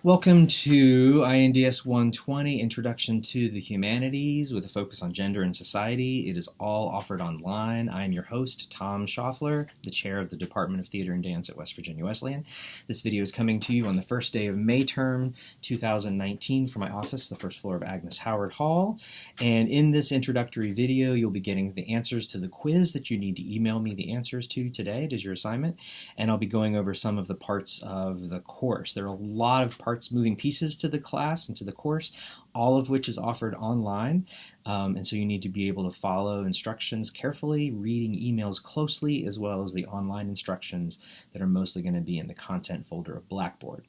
Welcome to INDS 120, Introduction to the Humanities, with a focus on gender and society. It is all offered online. I am your host, Tom Schaffler, the chair of the Department of Theater and Dance at West Virginia Wesleyan. This video is coming to you on the first day of May term 2019 from my office, the first floor of Agnes Howard Hall. And in this introductory video, you'll be getting the answers to the quiz that you need to email me the answers to today. It is your assignment. And I'll be going over some of the parts of the course. There are a lot of moving pieces to the class and to the course, all of which is offered online. And so you need to be able to follow instructions carefully, reading emails closely, as well as the online instructions that are mostly going to be in the content folder of Blackboard.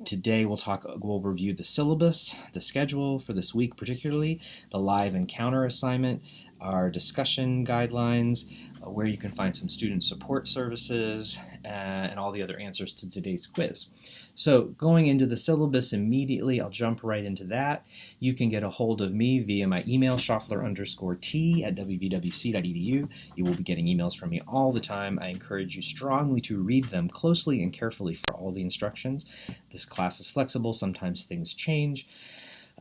Today we'll review the syllabus, the schedule for this week particularly, the live encounter assignment, our discussion guidelines, where you can find some student support services, and all the other answers to today's quiz. So going into the syllabus immediately, I'll jump right into that. You can get a hold of me via my email, schaffler_t@wvwc.edu. You will be getting emails from me all the time. I encourage you strongly to read them closely and carefully for all the instructions. This class is flexible. Sometimes things change.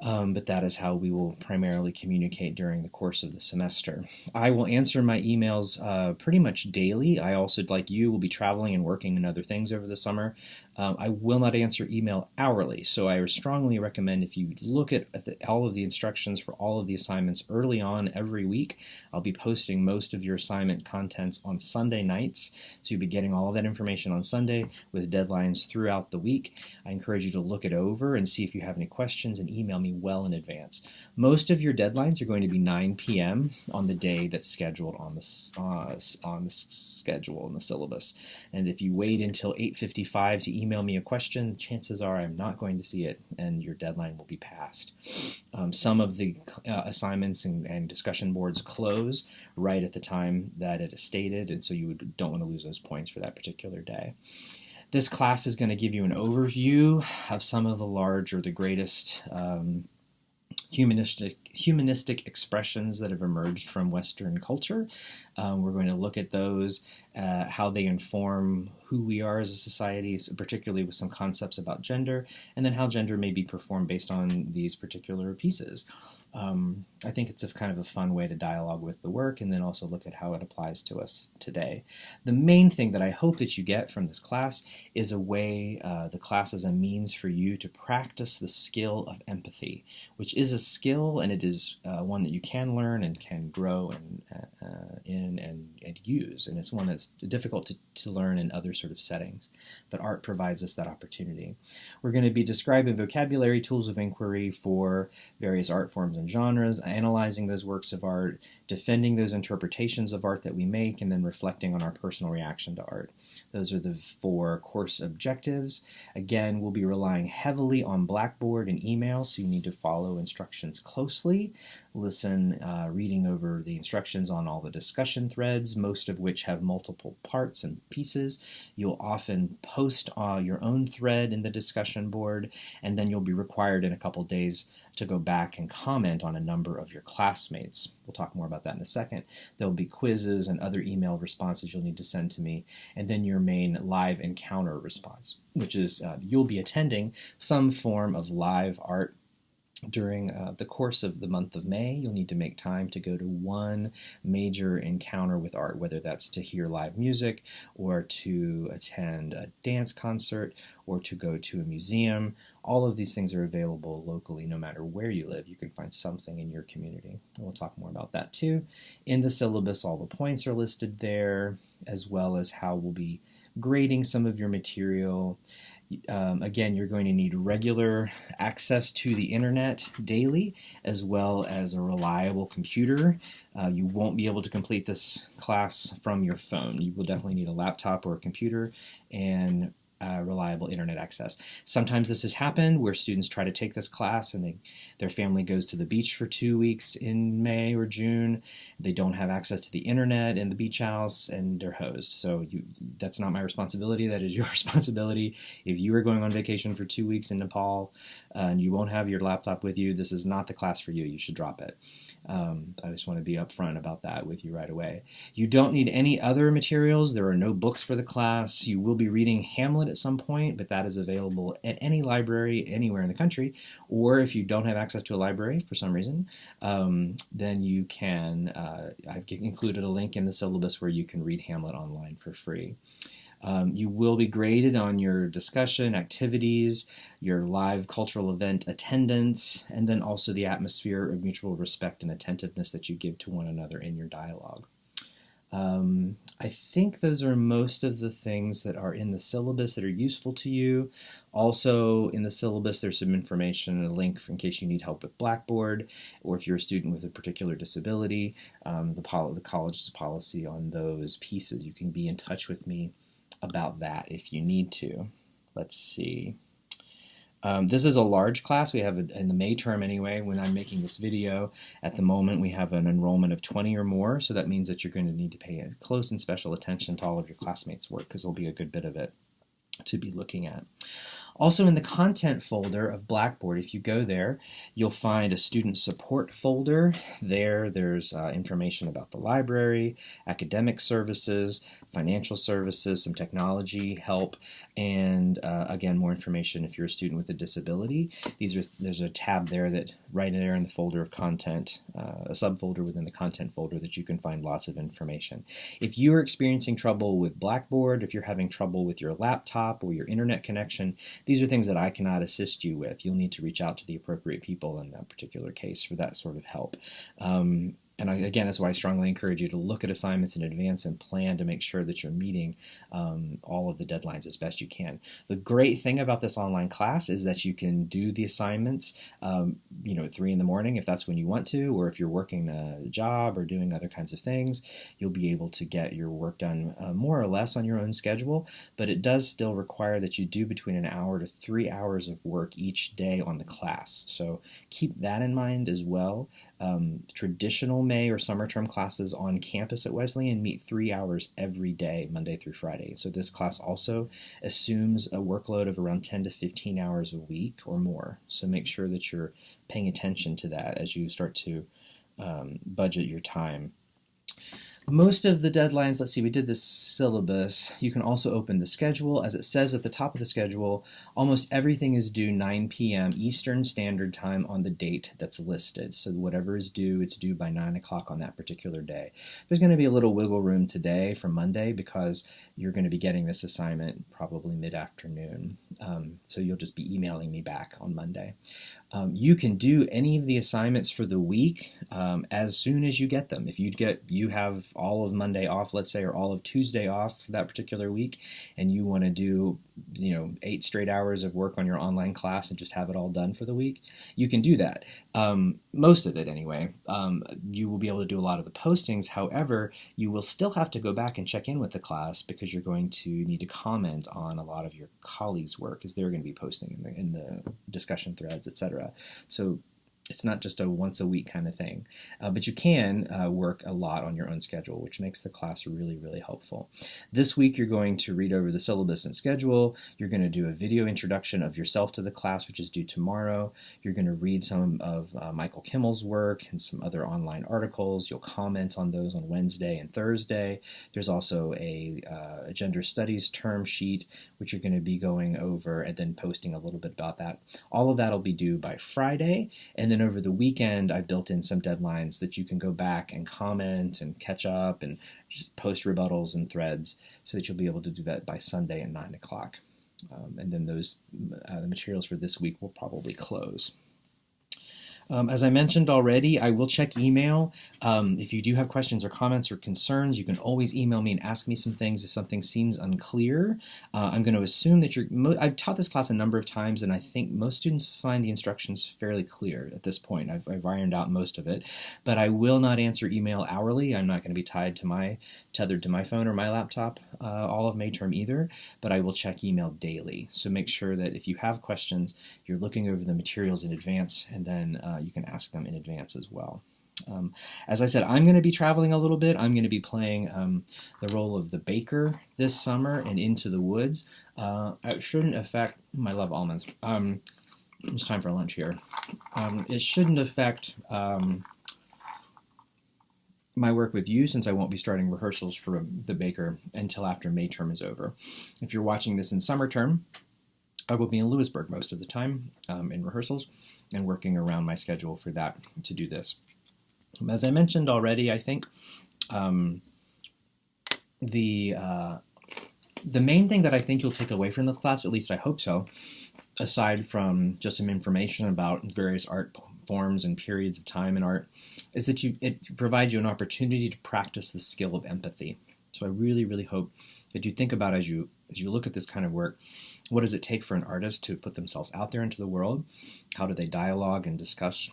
But that is how we will primarily communicate during the course of the semester. I will answer my emails pretty much daily. I also, like you, will be traveling and working and other things over the summer. I will not answer email hourly, so I strongly recommend if you look at all of the instructions for all of the assignments early on every week. I'll be posting most of your assignment contents on Sunday nights, so you'll be getting all of that information on Sunday with deadlines throughout the week. I encourage you to look it over and see if you have any questions and email me well in advance. Most of your deadlines are going to be 9 p.m. on the day that's scheduled on the schedule in the syllabus. And if you wait until 8:55 to email me a question, chances are I'm not going to see it and your deadline will be passed. Some of the assignments and discussion boards close right at the time that it is stated, and so you don't want to lose those points for that particular day. This class is going to give you an overview of some of the large or the greatest humanistic expressions that have emerged from Western culture. We're going to look at those, how they inform who we are as a society, particularly with some concepts about gender, and then how gender may be performed based on these particular pieces. I think it's kind of a fun way to dialogue with the work and then also look at how it applies to us today. The main thing that I hope that you get from this class is a way, the class as a means for you to practice the skill of empathy, which is a skill, and it is one that you can learn and can grow and use. And it's one that's difficult to learn in other sort of settings, but art provides us that opportunity. We're going to be describing vocabulary, tools of inquiry for various art forms and genres, analyzing those works of art, defending those interpretations of art that we make, and then reflecting on our personal reaction to art. Those are the 4 course objectives. Again, we'll be relying heavily on Blackboard and email, so you need to follow instructions closely. Listen, reading over the instructions on all the discussion threads, most of which have multiple parts and pieces. You'll often post your own thread in the discussion board, and then you'll be required in a couple days to go back and comment on a number of your classmates. We'll talk more about that in a second. There'll be quizzes and other email responses you'll need to send to me, and then your main live encounter response, which is you'll be attending some form of live art during the course of the month of May. You'll need to make time to go to one major encounter with art, whether that's to hear live music or to attend a dance concert or to go to a museum. All of these things are available locally no matter where you live. You can find something in your community. And we'll talk more about that too. In the syllabus, all the points are listed there, as well as how we'll be grading some of your material. Again, you're going to need regular access to the internet daily, as well as a reliable computer. You won't be able to complete this class from your phone. You will definitely need a laptop or a computer and reliable internet access. Sometimes this has happened where students try to take this class and their family goes to the beach for 2 weeks in May or June. They don't have access to the internet in the beach house and they're hosed. So that's not my responsibility. That is your responsibility. If you are going on vacation for 2 weeks in Nepal and you won't have your laptop with you, this is not the class for you. You should drop it. I just want to be upfront about that with you right away. You don't need any other materials. There are no books for the class. You will be reading Hamlet at some point, but that is available at any library anywhere in the country. Or if you don't have access to a library for some reason, then you can, I've included a link in the syllabus where you can read Hamlet online for free. You will be graded on your discussion, activities, your live cultural event attendance, and then also the atmosphere of mutual respect and attentiveness that you give to one another in your dialogue. I think those are most of the things that are in the syllabus that are useful to you. Also in the syllabus there's some information and a link in case you need help with Blackboard, or if you're a student with a particular disability, the college's policy on those pieces. You can be in touch with me about that if you need to. Let's see. This is a large class. We have, in the May term anyway, when I'm making this video, at the moment we have an enrollment of 20 or more, so that means that you're going to need to pay close and special attention to all of your classmates' work, because there'll be a good bit of it to be looking at. Also in the content folder of Blackboard, if you go there, you'll find a student support folder. There's information about the library, academic services, financial services, some technology help, and again, more information if you're a student with a disability. There's a tab there that right there in the folder of content, a subfolder within the content folder that you can find lots of information. If you're experiencing trouble with Blackboard, if you're having trouble with your laptop or your internet connection, these are things that I cannot assist you with. You'll need to reach out to the appropriate people in that particular case for that sort of help. And again, that's why I strongly encourage you to look at assignments in advance and plan to make sure that you're meeting all of the deadlines as best you can. The great thing about this online class is that you can do the assignments, at 3 in the morning if that's when you want to, or if you're working a job or doing other kinds of things, you'll be able to get your work done more or less on your own schedule, but it does still require that you do between an hour to 3 hours of work each day on the class. So keep that in mind as well. Traditional May or summer term classes on campus at Wesleyan meet 3 hours every day, Monday through Friday. So this class also assumes a workload of around 10 to 15 hours a week or more. So make sure that you're paying attention to that as you start to budget your time. Most of the deadlines, let's see, we did this syllabus. You can also open the schedule. As it says at the top of the schedule, almost everything is due 9 p.m. Eastern Standard Time on the date that's listed. So whatever is due, it's due by 9 o'clock on that particular day. There's going to be a little wiggle room today for Monday because you're going to be getting this assignment probably mid-afternoon. So you'll just be emailing me back on Monday. You can do any of the assignments for the week as soon as you get them. If you have all of Monday off, let's say, or all of Tuesday off for that particular week, and you want to do 8 straight hours of work on your online class and just have it all done for the week, you can do that. Most of it anyway. You will be able to do a lot of the postings. However, you will still have to go back and check in with the class because you're going to need to comment on a lot of your colleagues' work as they're going to be posting in the discussion threads, etc. So it's not just a once a week kind of thing, but you can work a lot on your own schedule, which makes the class really, really helpful. This week you're going to read over the syllabus and schedule. You're going to do a video introduction of yourself to the class, which is due tomorrow. You're going to read some of Michael Kimmel's work and some other online articles. You'll comment on those on Wednesday and Thursday. There's also a gender studies term sheet, which you're going to be going over and then posting a little bit about that. All of that will be due by Friday, and then over the weekend, I built in some deadlines that you can go back and comment and catch up and just post rebuttals and threads so that you'll be able to do that by Sunday at 9 o'clock. And then those the materials for this week will probably close. As I mentioned already, I will check email. If you do have questions or comments or concerns, you can always email me and ask me some things if something seems unclear. I'm going to assume that I've taught this class a number of times, and I think most students find the instructions fairly clear at this point. I've ironed out most of it, but I will not answer email hourly. I'm not going to be tethered to my phone or my laptop all of May term either, but I will check email daily. So make sure that if you have questions, you're looking over the materials in advance, and then you can ask them in advance as well. As I said, I'm going to be traveling a little bit. I'm going to be playing the role of the baker this summer and Into the Woods. It shouldn't affect, I love almonds. It's time for lunch here. It shouldn't affect my work with you, since I won't be starting rehearsals for the Baker until after May term is over. If you're watching this in summer term, I will be in Lewisburg most of the time in rehearsals and working around my schedule for that to do this. As I mentioned already, I think the main thing that I think you'll take away from this class, at least I hope so, aside from just some information about various art forms and periods of time in art, is that it provides you an opportunity to practice the skill of empathy. So I really, really hope that you think about, as you look at this kind of work, what does it take for an artist to put themselves out there into the world? How do they dialogue and discuss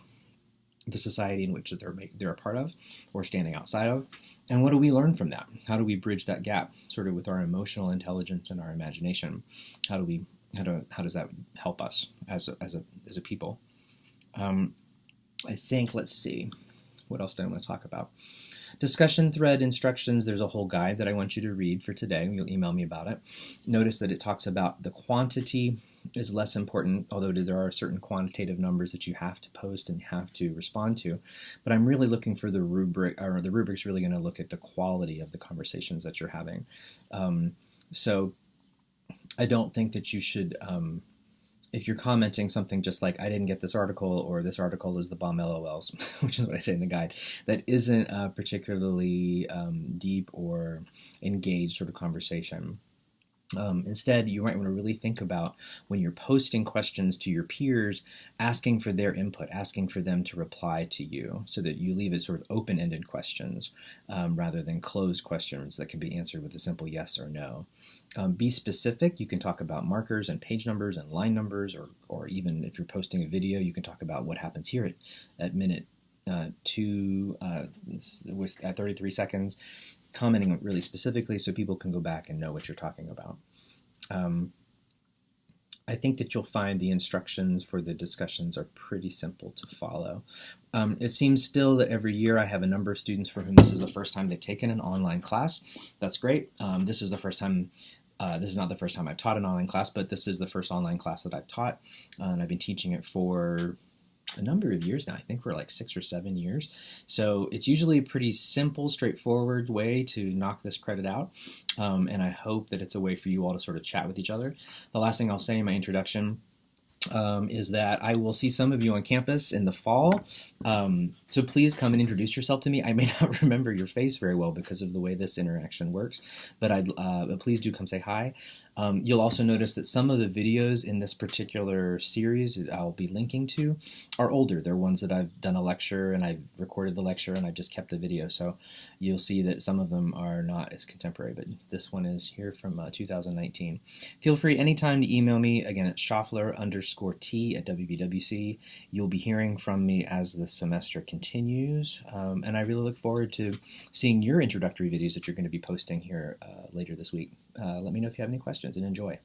the society in which they're a part of or standing outside of? And what do we learn from that? How do we bridge that gap sort of with our emotional intelligence and our imagination? How does that help us as a people? I think, let's see, what else do I want to talk about? Discussion thread instructions, there's a whole guide that I want you to read for today. You'll email me about it. Notice that it talks about the quantity is less important, although there are certain quantitative numbers that you have to post and have to respond to. But I'm really looking for the rubric, or the rubric's really going to look at the quality of the conversations that you're having. So I don't think that you should, if you're commenting something just like, I didn't get this article, or this article is the bomb LOLs, which is what I say in the guide, that isn't a particularly deep or engaged sort of conversation. Instead, you might want to really think about, when you're posting questions to your peers, asking for their input, asking for them to reply to you, so that you leave it sort of open-ended questions rather than closed questions that can be answered with a simple yes or no. Be specific. You can talk about markers and page numbers and line numbers, or even if you're posting a video, you can talk about what happens here at minute 2 at 33 seconds, commenting really specifically so people can go back and know what you're talking about. I think that you'll find the instructions for the discussions are pretty simple to follow. It seems still that every year I have a number of students for whom this is the first time they've taken an online class. That's great. This is the first time. This is not the first time I've taught an online class, but this is the first online class that I've taught, and I've been teaching it for a number of years now. I think we're like 6 or 7 years. So it's usually a pretty simple, straightforward way to knock this credit out. And I hope that it's a way for you all to sort of chat with each other. The last thing I'll say in my introduction is that I will see some of you on campus in the fall. So please come and introduce yourself to me. I may not remember your face very well because of the way this interaction works, but please do come say hi. You'll also notice that some of the videos in this particular series that I'll be linking to are older. They're ones that I've done a lecture and I've recorded the lecture and I've just kept the video. So you'll see that some of them are not as contemporary, but this one is here from 2019. Feel free anytime to email me. Again, it's Schaffler_T@WBWC. You'll be hearing from me as the semester continues. And I really look forward to seeing your introductory videos that you're going to be posting here later this week. Let me know if you have any questions, and enjoy.